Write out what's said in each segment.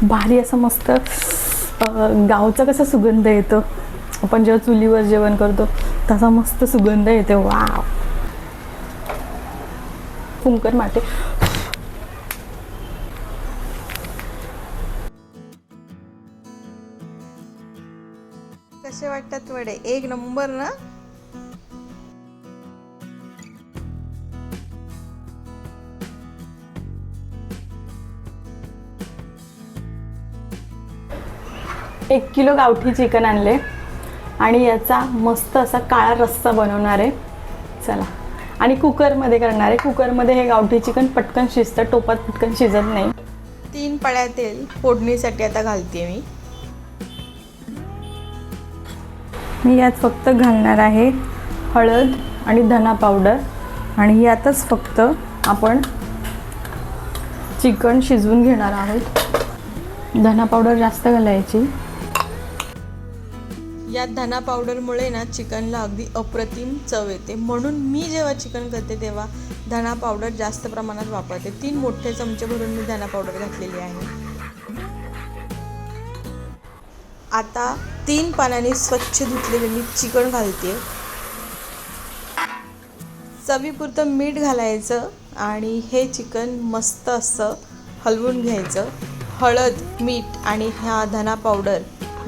भारी असं मस्त गावचा कसा सुगंध येतो, आपण जेव्हा चुलीवर जेवण करतो तसा मस्त सुगंध येतो. वाव, फुंकर माटे. कसे वाटतात वडे? एक नंबर ना. एक किलो गावठी चिकन आणले आणि याचा मस्त असा काळा रस्सा बनवणार आहे. चला, आणि कुकरमध्ये करणार आहे. कुकरमध्ये हे गावठी चिकन पटकन शिजतं, टोपात पटकन शिजत नाही. 3 पळ्या तेल फोडणीसाठी आता घालते मी यात फक्त घालणार आहे हळद आणि धना पावडर, आणि यातच फक्त आपण चिकन शिजवून घेणार आहोत. धना पावडर जास्त घालायची. या धना पावडरमुळे ना चिकनला अगदी अप्रतिम चव येते, म्हणून मी जेव्हा चिकन करते तेव्हा धना पावडर जास्त प्रमाणात वापरते. 3 मोठे चमचे भरून मी धना पावडर घातलेली आहे. आता 3 पाण्याने स्वच्छ धुतलेले मी चिकन घालते. चवीपुरतं मीठ घालायचं आणि हे चिकन मस्त असं हलवून घ्यायचं. हळद, मीठ आणि ह्या धना पावडर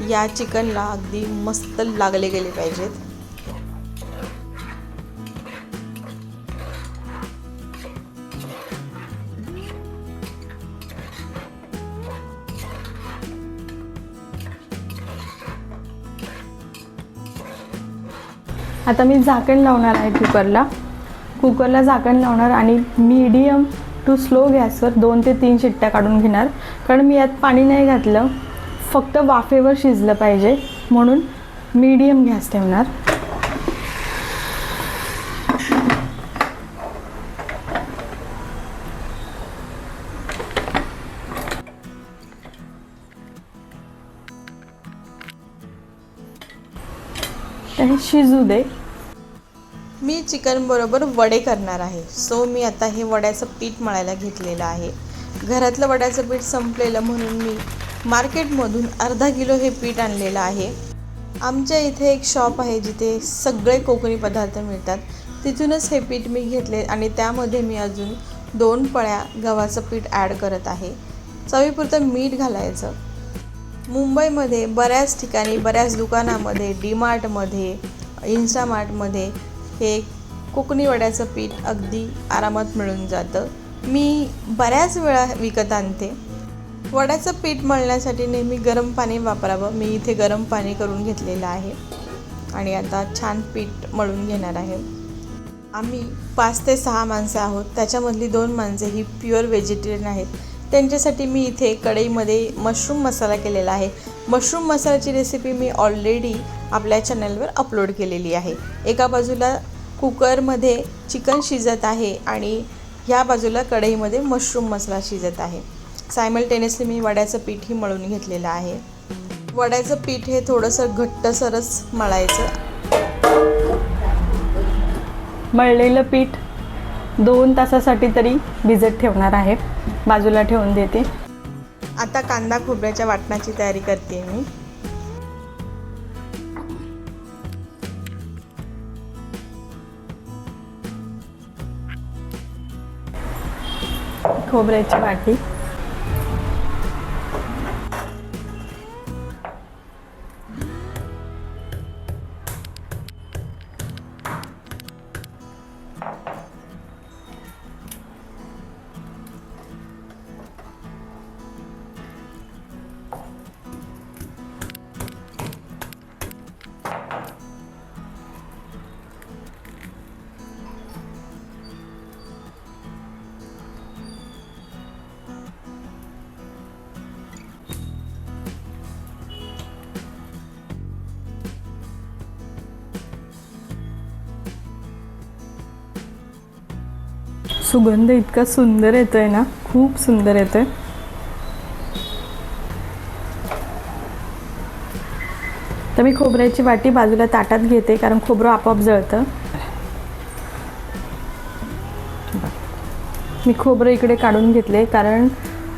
या चिकनला अगदी मस्त लागले गेले पाहिजेत. आता मी झाकण लावणार आहे कुकरला झाकण लावणार आणि मीडियम टू स्लो गॅसवर 2 ते 3 शिट्ट्या काढून घेणार. कारण मी यात पाणी नाही घातलं, फक्त वाफेवर शिजलं पाहिजे म्हणून मीडियम गॅस ठेवणार. हे शिजू दे. मी चिकन बरोबर वडे करणार आहे, सो मी आता हे वड्याचं पीठ मळायला घेतलेलं आहे. घरातलं वड्याचं पीठ संपलेलं म्हणून मी मार्केटमधून अर्धा किलो हे पीठ आणलेलं आहे. आमच्या इथे एक शॉप आहे जिथे सगळे कोकणी पदार्थ मिळतात, तिथूनच हे पीठ मी घेतले आणि त्यामध्ये मी अजून 2 पळ्या गव्हाचं पीठ ॲड करत आहे. चवीपुरतं मीठ घालायचं. मुंबईमध्ये बऱ्याच ठिकाणी, बऱ्याच दुकानामध्ये, डीमार्टमध्ये, इन्स्टामार्टमध्ये हे कोकणी वड्याचं पीठ अगदी आरामात मिळून जातं. मी बऱ्याच वेळा विकत आणते. वड्याचं पीठ मळण्यासाठी नेहमी गरम पाणी वापरावं. मी इथे गरम पाणी करून घेतलेलं आहे आणि आता छान पीठ मळून घेणार आहे. आम्ही 5 ते 6 माणसं आहोत, त्याच्यामधली 2 माणसं ही प्युअर व्हेजिटेरियन आहेत. त्यांच्यासाठी मी इथे कढईमध्ये मशरूम मसाला केलेला आहे. मशरूम मसाल्याची रेसिपी मी ऑलरेडी आपल्या चॅनलवर अपलोड केलेली आहे. एका बाजूला कुकरमध्ये चिकन शिजत आहे आणि ह्या बाजूला कढईमध्ये मशरूम मसाला शिजत आहे. सायमल्टेनियसली मी वड्याचं पीठही मळून घेतलेलं आहे. वड्याचं पीठ हे थोडंसं घट्टसरच मळायचं. मळलेलं पीठ 2 तासासाठी तरी भिजत ठेवणार आहे. बाजूला ठेवून देते. आता कांदा खोबऱ्याच्या वाटणाची तयारी करते मी. खोबऱ्याची वाटी, सुगंध इतका सुंदर येतोय ना, खूप सुंदर येतोय. तर मी खोबऱ्याची वाटी बाजूला ताटात घेते कारण खोबरं आपोआप जळतं. मी खोबरं इकडे काढून घेतले कारण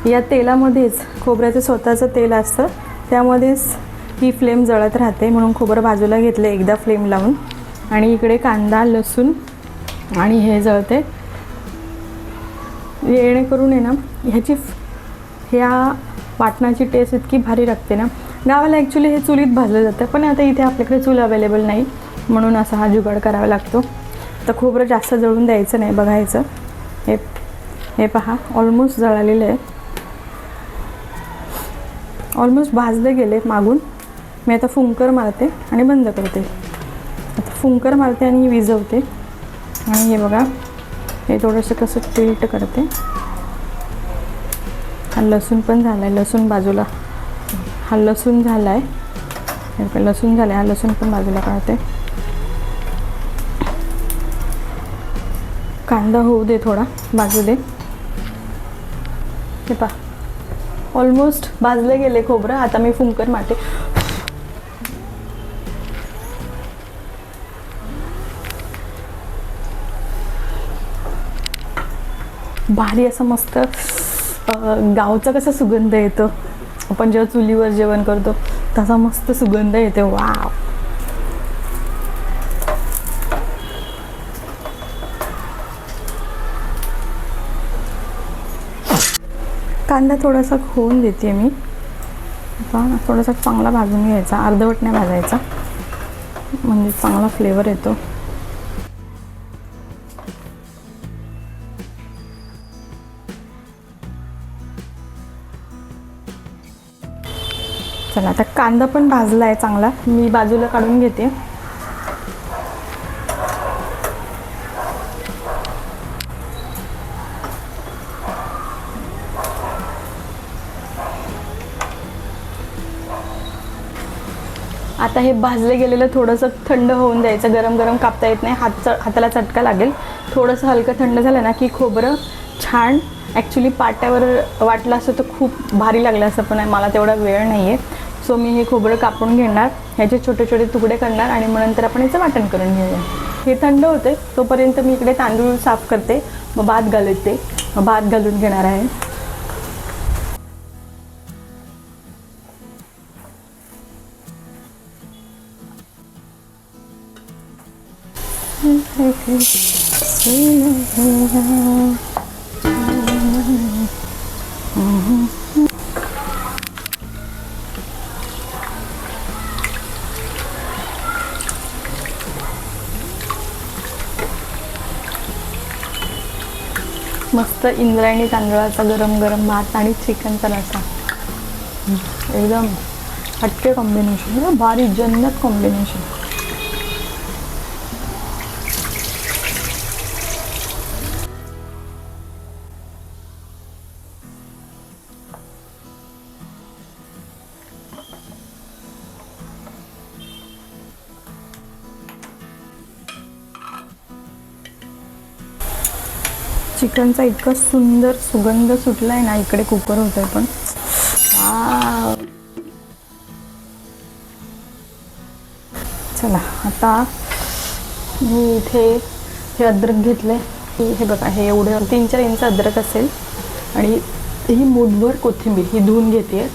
या तेलामध्येच खोबऱ्याचं स्वतःचं तेल असतं, त्यामध्येच ही फ्लेम जळत राहते, म्हणून खोबरं बाजूला घेतलं एकदा फ्लेम लावून. आणि इकडे कांदा, लसूण आणि हे जळते, जेणेकरून आहे ना ह्या वाटणाची टेस्ट इतकी भारी लागते ना. गावाला ॲक्च्युली हे चुलीत भाजलं जातं, पण आता इथे आपल्याकडे चूल अवेलेबल नाही, म्हणून असा हा जुगाड करावा लागतो. तर खोबरं जास्त जळून द्यायचं नाही, बघायचं. हे पहा, ऑलमोस्ट जळालेलं आहे, ऑलमोस्ट भाजले गेले मागून. मी आता फुंकर मारते आणि बंद करते. आता फुंकर मारते आणि विझवते. आणि हे बघा, हे थोडंसं कसं टिल्ट करते. हा लसूण पण झाला आहे, लसूण बाजूला, हा लसूण झाला आहे, लसूण झाला आहे, हा लसूण पण बाजूला काढते. कांदा होऊ दे, थोडा भाजू दे. हे पहा, ऑलमोस्ट भाजले गेले खोबरं. आता मी फुंकर मारते. भारी असं मस्त गावचा कसा सुगंध येतो, आपण जेव्हा चुलीवर जेवण करतो तसा मस्त सुगंध येतो. वाव. कांदा थोडासा होऊन देते मी. थोडासा चांगला भाजून घ्यायचा, अर्धवट नाही भाजायचा, म्हणजे चांगला फ्लेवर येतो. चला, आता कांदा पण भाजला आहे चांगला, मी बाजूला काढून घेते. आता हे भाजले गेलेलं थोडंसं थंड होऊन द्यायचं, गरम गरम कापता येत नाही, हाताला चटका लागेल. थोडंसं हलकं थंड झालं ना की खोबरं छान, ॲक्च्युली पाट्यावर वाटलं असतं तर खूप भारी लागलं असं, पण मला तेवढा वेळ नाही आहे. सो मी हे खोबरं कापून घेणार, ह्याचे छोटे छोटे तुकडे करणार आणि मग नंतर आपण याचं वाटण करून घेऊया. हे थंड होते तोपर्यंत मी इकडे तांदूळ साफ करते, मग भात घालते, भात घालून घेणार आहे. मस्त इंद्रायणी तांदळाचा गरम गरम भात आणि चिकनचा रस्सा, एकदम हटके कॉम्बिनेशन, भारी जन्नत कॉम्बिनेशन. चिकनचा इतका सुंदर सुगंध सुटला आहे ना, इकडे कुकर होतंय पण. चला, आता मी इथे हे अद्रक घेतलं आहे. हे बघा, हे एवढं 3-4 इंच अद्रक असेल आणि ही मूठभर कोथिंबीर ही धुवून घेते.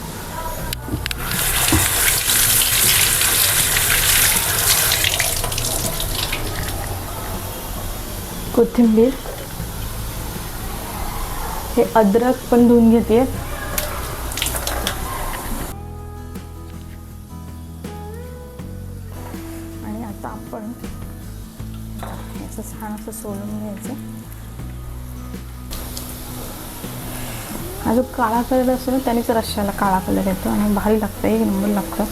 कोथिंबीर, हे अद्रक पण धुवून घेते. आणि आता आपण याचं छान असं सोलून घ्यायचं. हा जो काळा कलर असतो ना, त्यानेच रश्श्याला काळा कलर येतो आणि भारी लागतं, एक नंबर लागतं.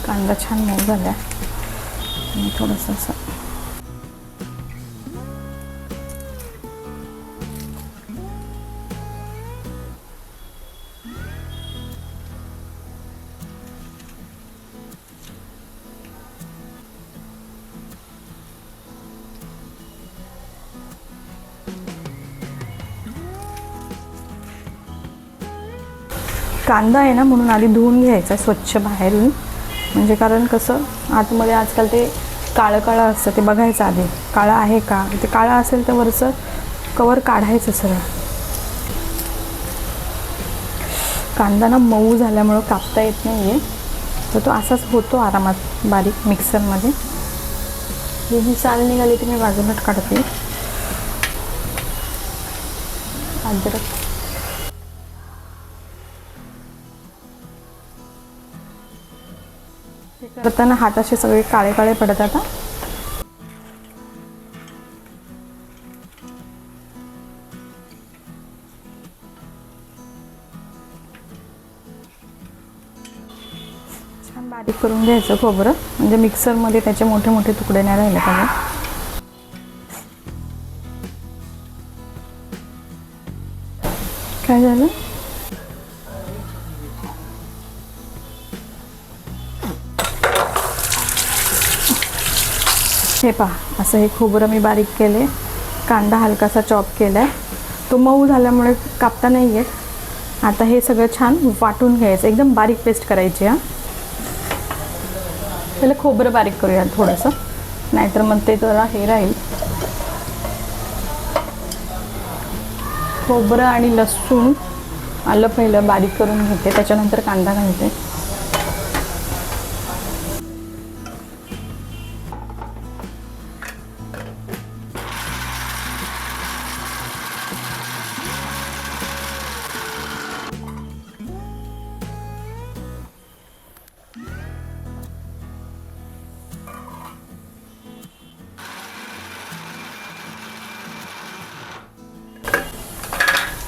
कांदा छान मऊ झाला आणि थोडंसं असं कांदा आहे ना, म्हणून आधी धुवून घ्यायचा स्वच्छ बाहेरून, म्हणजे कारण कसं आतमध्ये आजकाल ते काळं काळं असतं, ते बघायचं आधी काळं आहे का. ते काळं असेल तर वरचं कवर काढायचं सरळ. कांदा ना मऊ झाल्यामुळं कापता येत नाही आहे, तर तो असाच होतो आरामात बारीक मिक्सरमध्ये. ही जी साल निघाली ती मी बाजूलाच काढते. अद्रक, हे करताना हात असे सगळे काळे काळे पडतात. छान बारीक करून घ्यायचं खोबरं, म्हणजे मिक्सरमध्ये त्याचे मोठे मोठे तुकडे नाही राहिले पाहिजे. काय झालं? हे पहा, असं हे खोबरं मी बारीक केले. कांदा हलकासा चॉप केला आहे, तो मऊ झाल्यामुळे कापता नाही येत. आता हे सगळं छान वाटून घ्यायचं, एकदम बारीक पेस्ट करायची. पहिले खोबरं बारीक करूया थोडंसं, नाहीतर मग ते जरा हे राहील. खोबरं आणि लसूण आलं पहिलं बारीक करून घेते, त्याच्यानंतर कांदा घालते.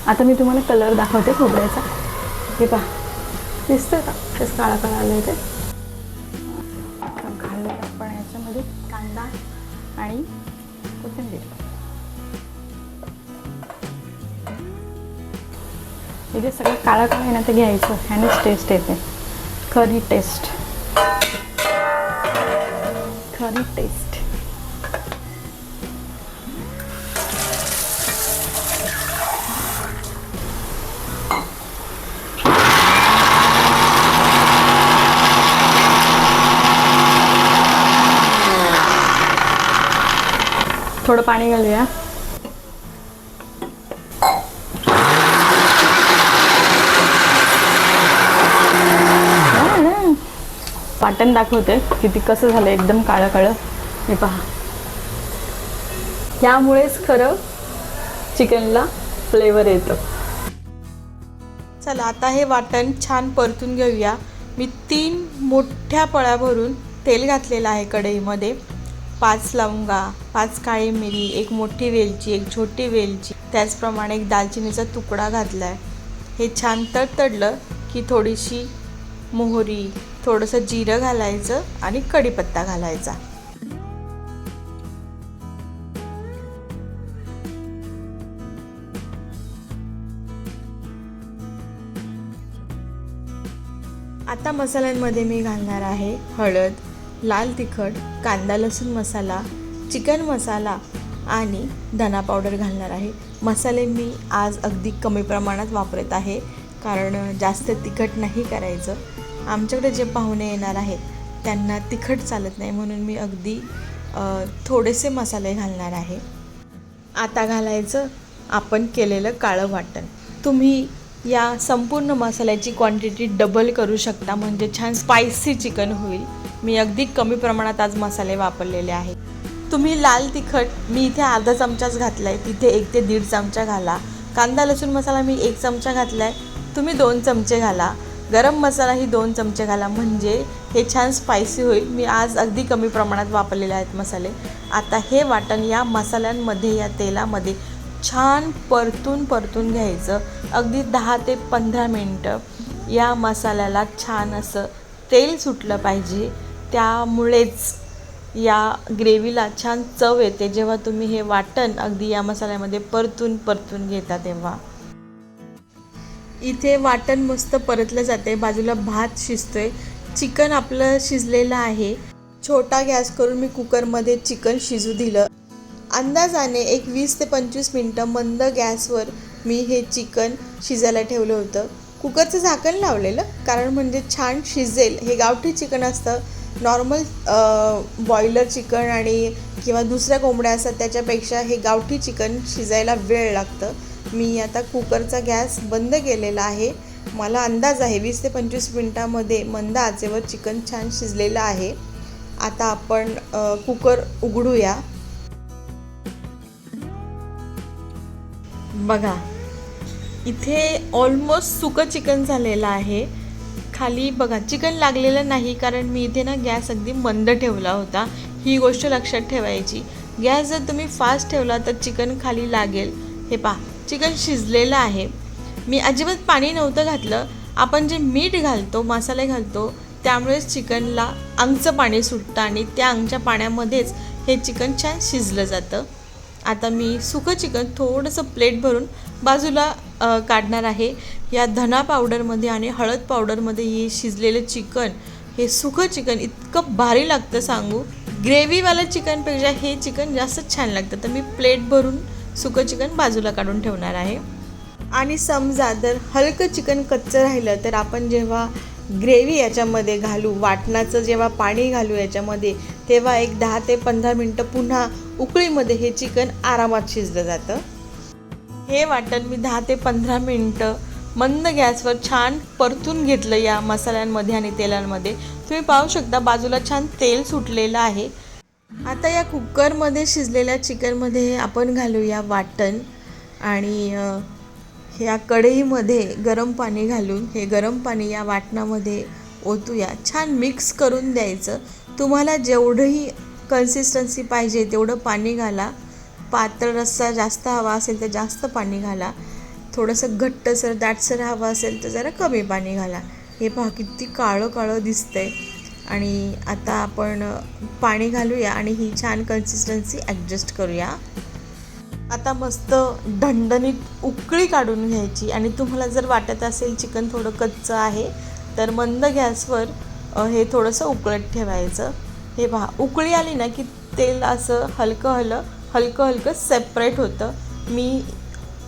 आता मी तुम्हाला कलर दाखवते खोबऱ्याचा. हे पहा, दिसतंय का कसं काळा काळा आलं ते. घालूया आपण याच्यामध्ये कांदा आणि कोथिंबीर. हे जे सगळं काळा काळा आहे ना ते घ्यायचं, ह्यानेच टेस्ट येते, खरी टेस्ट, खरी टेस्ट. थोडं पाणी घालूया. वाटण दाखवते किती कसं झालं, एकदम काळं काळं. हे पहा, त्यामुळेच खरं चिकनला फ्लेवर येतो. चला आता हे वाटण छान परतून घेऊया. मी 3 मोठ्या पळ्या भरून तेल घातलेलं आहे कढईमध्ये. 5 लवंगा, 5 काळी मिरी, 1 मोठी वेलची, 1 छोटी वेलची, त्याचप्रमाणे 1 दालचिनीचा तुकडा घातला आहे. हे छान तडतडलं की थोडीशी मोहरी, थोडंसं जिरं घालायचं आणि कढीपत्ता घालायचा. आता मसाल्यांमध्ये मी घालणार आहे हळद, लाल तिखट, कांदा लसूण मसाला, चिकन मसाला आणि धना पावडर घालणार आहे. मसाले मी आज अगदी कमी प्रमाणात वापरत आहे, कारण जास्त तिखट नाही करायचं. आमच्याकडे जे पाहुणे येणार आहेत त्यांना तिखट चालत नाही, म्हणून मी अगदी थोडेसे मसाले घालणार आहे. आता घालायचं आपण केलेलं काळं वाटण. तुम्ही या संपूर्ण मसाल्याची क्वांटिटी डबल करू शकता, म्हणजे छान स्पायसी चिकन होईल. मी अगदी कमी प्रमाणात आज मसाले वापरलेले आहेत. तुम्ही लाल तिखट मी इथे अर्धा चमचाच घातला आहे, तिथे 1 ते 1.5 चमचा घाला. कांदा लसूण मसाला मी 1 चमचा घातला आहे, तुम्ही 2 चमचे घाला. गरम मसालाही 2 चमचे घाला, म्हणजे हे छान स्पायसी होईल. मी आज अगदी कमी प्रमाणात वापरलेले आहेत मसाले. आता हे वाटण या मसाल्यांमध्ये, या तेलामध्ये छान परतून घ्यायचं. अगदी 10 ते 15 मिनटं या मसाल्याला छान असं तेल सुटलं पाहिजे. त्यामुळेच या ग्रेव्हीला छान चव येते, जेव्हा तुम्ही हे वाटण अगदी या मसाल्यामध्ये परतून घेता तेव्हा. इथे वाटण मस्त परतलं जाते, बाजूला भात शिजतोय, चिकन आपलं शिजलेलं आहे. छोटा गॅस करून मी कुकरमध्ये चिकन शिजू दिलं. अंदाजाने एक 20 ते 25 मिनटं मंद गॅसवर मी हे चिकन शिजायला ठेवलं होतं. कुकरचं झाकण लावलेलं, कारण म्हणजे छान शिजेल. हे गावठी चिकन असतं. नॉर्मल बॉयलर चिकन आणि किंवा दुसऱ्या कोंबड्या असतात त्याच्यापेक्षा हे गावठी चिकन शिजायला वेळ लागतं. मी आता कुकरचा गॅस बंद केलेला आहे मला अंदाज आहे 20 ते 25 मिनटामध्ये मंद आचेवर चिकन छान शिजलेलं आहे. आता आपण कुकर उघडूया. बघा, इथे ऑलमोस्ट सुकं चिकन झालेलं आहे. खाली बघा चिकन लागलेलं नाही, कारण मी इथे ना गॅस अगदी मंद ठेवला होता. ही गोष्ट लक्षात ठेवायची. गॅस जर तुम्ही फास्ट ठेवला तर चिकन खाली लागेल. हे पहा, चिकन शिजलेलं आहे. मी अजिबात पाणी नव्हतं घातलं. आपण जे मीठ घालतो, मसाले घालतो, त्यामुळेच चिकनला अंगचं पाणी सुटतं आणि त्या अंगच्या पाण्यामध्येच हे चिकन छान शिजलं जातं. आता मी सुकं चिकन थोडंसं प्लेट भरून बाजूला काढणार आहे. या धना पावडरमध्ये आणि हळद पावडरमध्ये हे शिजलेलं चिकन, हे सुकं चिकन इतकं भारी लागतं सांगू. ग्रेव्हीवालं चिकनपेक्षा हे चिकन जास्त छान लागतं. तर मी प्लेट भरून सुकं चिकन बाजूला काढून ठेवणार आहे. आणि समजा जर हलकं चिकन कच्चं राहिलं तर आपण जेव्हा ग्रेव्ही याच्यामध्ये घालू, वाटणाचं जेव्हा पाणी घालू याच्यामध्ये, तेव्हा एक 10 ते 15 मिनटं पुन्हा उकळीमध्ये हे चिकन आरामात शिजलं जातं. हे वाटण मी 10 ते 15 मिनटं मंद गॅसवर छान परतून घेतलं या मसाल्यांमध्ये आणि तेलांमध्ये. तुम्ही पाहू शकता बाजूला छान तेल सुटलेलं आहे. आता या कुकरमध्ये शिजलेल्या चिकनमध्ये आपण घालूया वाटण आणि ह्या कढईमध्ये गरम पाणी घालून हे गरम पाणी या वाटणामध्ये ओतूया. छान मिक्स करून द्यायचं. तुम्हाला जेवढंही कन्सिस्टन्सी पाहिजे तेवढं पाणी घाला. पातळ रस्सा जास्त हवा असेल तर जास्त पाणी घाला. थोडंसं घट्टसर दाटसर हवं असेल तर जरा कमी पाणी घाला. हे पहा किती काळं काळं दिसतंय. आणि आता आपण पाणी घालूया आणि ही छान कन्सिस्टन्सी ॲडजस्ट करूया. आता मस्त ढणढणीत उकळी काढून घ्यायची. आणि तुम्हाला जर वाटत असेल चिकन थोडं कच्चं आहे तर मंद गॅसवर हे थोडंसं उकळत ठेवायचं. हे पहा, उकळी आली ना की तेल असं हलकं हलकं सेपरेट होतं. मी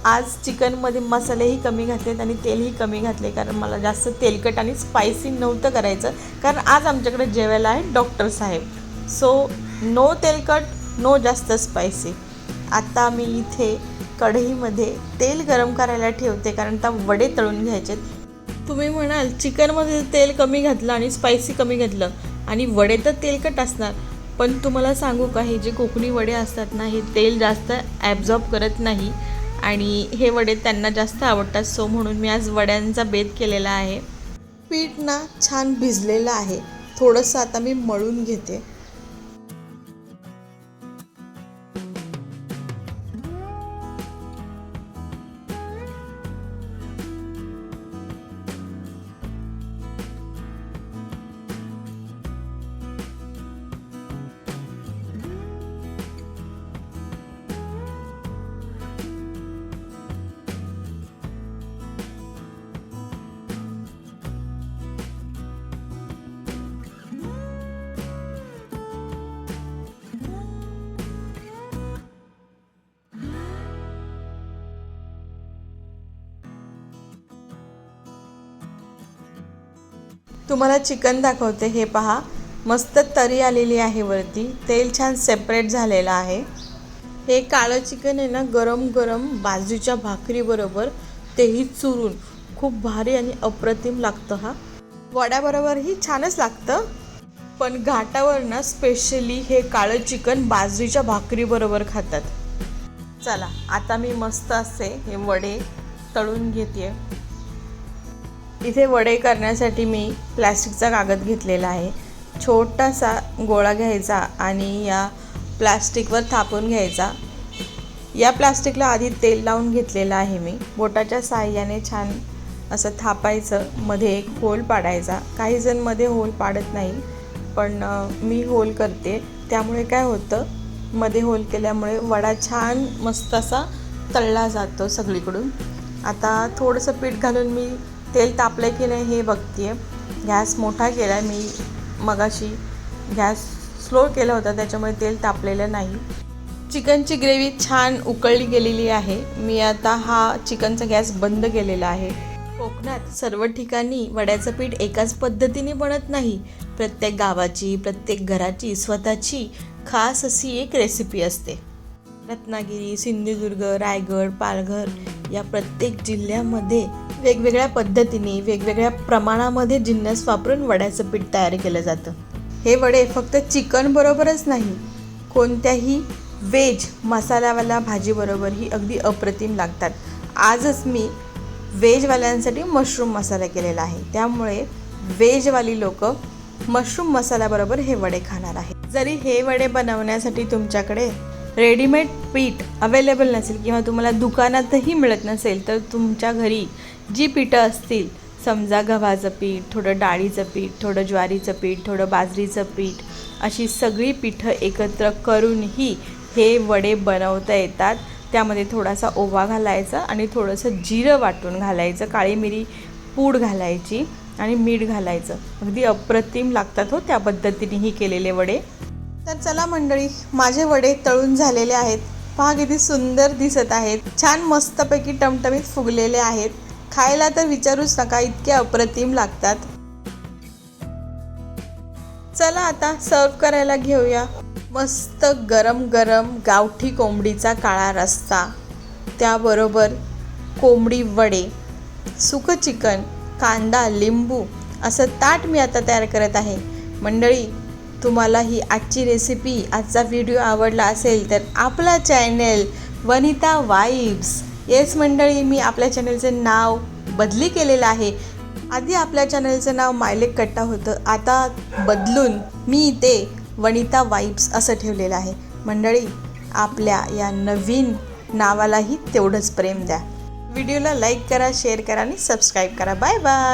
आज चिकनमध्ये मसालेही कमी घातलेत आणि तेलही कमी घातले, कारण मला जास्त तेलकट आणि स्पायसी नव्हतं करायचं. कारण आज आमच्याकडे जेवायला आहे डॉक्टर साहेब. सो नो तेलकट, नो जास्त स्पायसी. आता मी इथे कढईमध्ये तेल गरम करायला ठेवते, कारण आता वडे तळून घ्यायचे. तुम्ही म्हणाल चिकनमध्ये तेल कमी घातलं आणि स्पायसी कमी घातलं आणि वडे तर तेलकट असणार. पण तुम्हाला सांगू का, हे जे कोकणी वडे असतात ना, हे तेल जास्त ॲब्झॉर्ब करत नाही आणि हे वडे त्यांना जास्त आवडतात. सो म्हणून मी आज वड्यांचा बेत केलेला आहे. पीठ ना छान भिजलेलं आहे. थोडंसं आता मी मळून घेते. तुम्हाला चिकन दाखवते. हे पहा, मस्त तरी आलेली आहे वरती. तेल छान सेपरेट झालेलं आहे. हे काळं चिकन आहे ना, गरम गरम बाजरीच्या भाकरीबरोबर तेही चुरून खूप भारी आणि अप्रतिम लागतं. हा वड्याबरोबरही छानच लागतं, पण घाटावर ना स्पेशली हे काळं चिकन बाजरीच्या भाकरीबरोबर खातात. चला, आता मी मस्त असे हे वडे तळून घेते. इथे वडे करण्यासाठी मी प्लॅस्टिकचा कागद घेतलेला आहे. छोटासा गोळा घ्यायचा आणि या प्लॅस्टिकवर थापून घ्यायचा. या प्लॅस्टिकला आधी तेल लावून घेतलेलं आहे मी. बोटाच्या साहाय्याने छान असं थापायचं. मध्ये एक होल पाडायचा. काही जण मध्ये होल पाडत नाही, पण मी होल करते. त्यामुळे काय होतं, मध्ये होल केल्यामुळे वडा छान मस्त असा तळला जातो सगळीकडून. आता थोडंसं पीठ घालून मी तेल तापलं की नाही हे बघते. गॅस मोठा केला आहे मी. मगाशी गॅस स्लो केला होता, त्याच्यामुळे तेल तापलेलं नाही. चिकनची ग्रेव्ही छान उकळली गेलेली आहे. मी आता हा चिकनचा गॅस बंद केलेला आहे. कोकणात सर्व ठिकाणी वड्याचं पीठ एकाच पद्धतीने बनत नाही. प्रत्येक गावाची, प्रत्येक घराची स्वतःची खास अशी एक रेसिपी असते. रत्नागिरी, सिंधुदुर्ग, रायगड, पालघर या प्रत्येक जिल्ह्यामध्ये वेगवेगळ्या पद्धतीने वेगवेगळ्या प्रमाणामध्ये जिन्नस वापरून वड्याचं पीठ तयार केलं जातं. हे वडे फक्त चिकन बरोबरच नाही, कोणत्याही व्हेज मसाल्यावाल्या भाजीबरोबरही अगदी अप्रतिम लागतात. आजच मी व्हेजवाल्यांसाठी मशरूम मसाला केलेला आहे, त्यामुळे व्हेजवाली लोक मशरूम मसाल्याबरोबर हे वडे खाणार आहेत. जरी हे वडे बनवण्यासाठी तुमच्याकडे रेडीमेड पीठ अवेलेबल नसेल किंवा तुम्हाला दुकानातही मिळत नसेल, तर तुमच्या घरी जी पिठं असतील, समजा गव्हाचं पीठ, थोडं डाळीचं पीठ, थोडं ज्वारीचं पीठ, थोडं बाजरीचं पीठ, अशी सगळी पिठं एकत्र करूनही हे वडे बनवता येतात. त्यामध्ये थोडासा ओवा घालायचा आणि थोडंसं जिरं वाटून घालायचं, काळी मिरी पूड घालायची आणि मीठ घालायचं. अगदी अप्रतिम लागतात हो त्या पद्धतीनेही केलेले वडे. तर चला मंडळी, माझे वडे तळून झालेले आहेत. पहा किती सुंदर दिसत आहेत, छान मस्तपैकी टमटमीत फुगलेले आहेत. खायला तर विचारूच नका, इतके अप्रतिम लागतात. चला आता सर्व करायला घेऊया. मस्त गरम गरम गावठी कोंबडीचा काळा रस्सा, त्याबरोबर कोंबडी वडे, सुकं चिकन, कांदा, लिंबू असं ताट मी आता तयार करत आहे. मंडळी, तुम्हाला ही आजची रेसिपी, आजचा व्हिडिओ आवडला असेल तर आपला चॅनल वनिता वाईब्स, येस मंडळी, मी आपल्या चॅनलचं नाव बदली केलेलं आहे. आधी आपल्या चॅनलचं नाव मायलेक कट्टा होतं, आता बदलून मी ते वनिता वाईब्स असं ठेवलेलं आहे. मंडळी, आपल्या या नवीन नावालाही तेवढंच प्रेम द्या. व्हिडिओला लाईक करा, शेअर करा आणि सबस्क्राईब करा. Bye bye.